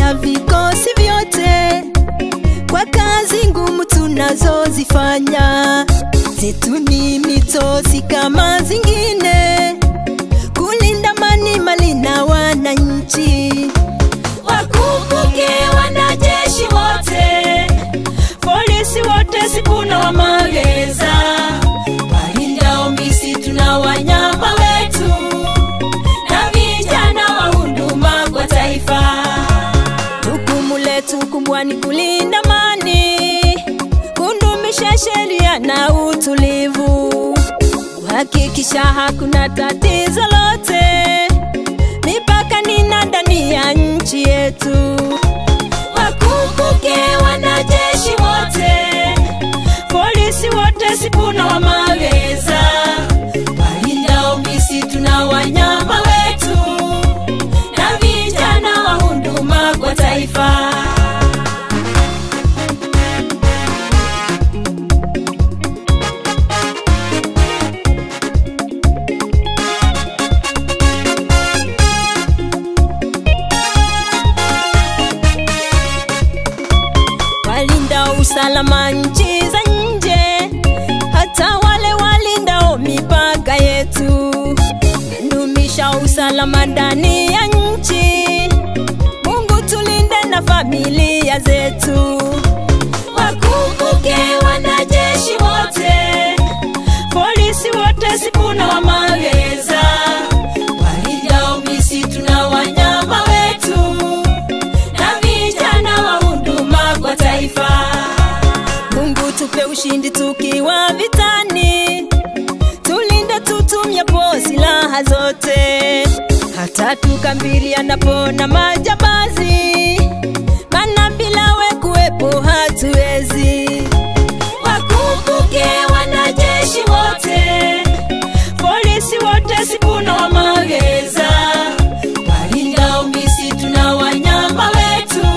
na vikosi vyote kwa kazi ngumu tunazozifanya. Zetu ni mitosi kama zingine, kulinda amani, mali na wananchi. Wakumbuke wanajeshi wote, polisi wote, Sipuna wa Magereza, walindao misitu na wanyama wetu, na vijana wa huduma kwa taifa. Jukumu letu kubwa ni kulinda amani, kudumisha sheria na utulivu, kuhakikisha hakuna tatizo lote mipakani na ndani ya nchi yetu. Wakumbuke wanajeshi wote, polisi wote, Sipuna wa Magereza, walindao misitu na wanyama wetu, na vijana wa huduma kwa taifa. Walinda usalama nchi za nje, hata wale walindao mipaka yetu, dumisha usalama ndani ya nchi. Mungu tulinde na familia zetu. Wakumbuke wanajeshi wote, polisi wote, Sipuna wa Magereza, walindao misitu na wanyama wetu, na vijana wa huduma kwa taifa. Mungu tupe ushindi tukiwa vitani, tulinde tutumiapo silaha zote, hata tukabilianapo na majambazi, maana bila we kuwepo hatuwezi. Wakumbuke wanajeshi wote, polisi wote, Sipuna wa Magereza, walindao misitu na wanyama wetu,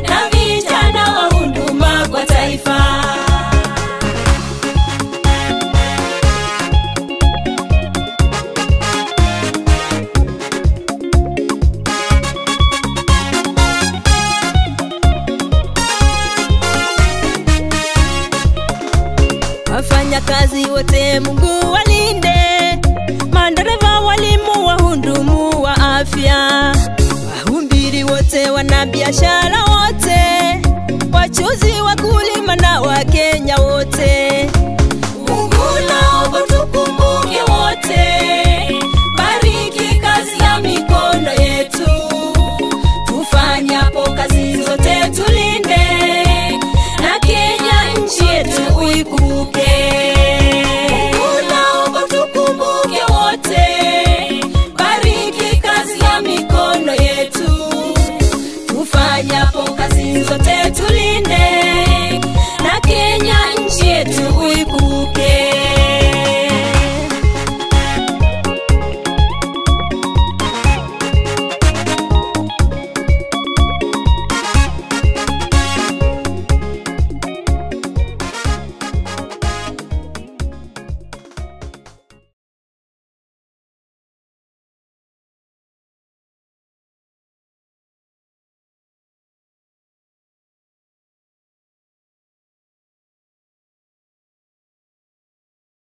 na vijana wa huduma kwa taifa. Wafanya kazi wote Mungu walinde, madereva, walimu, wahudumu wa afya, wahubiri wote, wanabiashara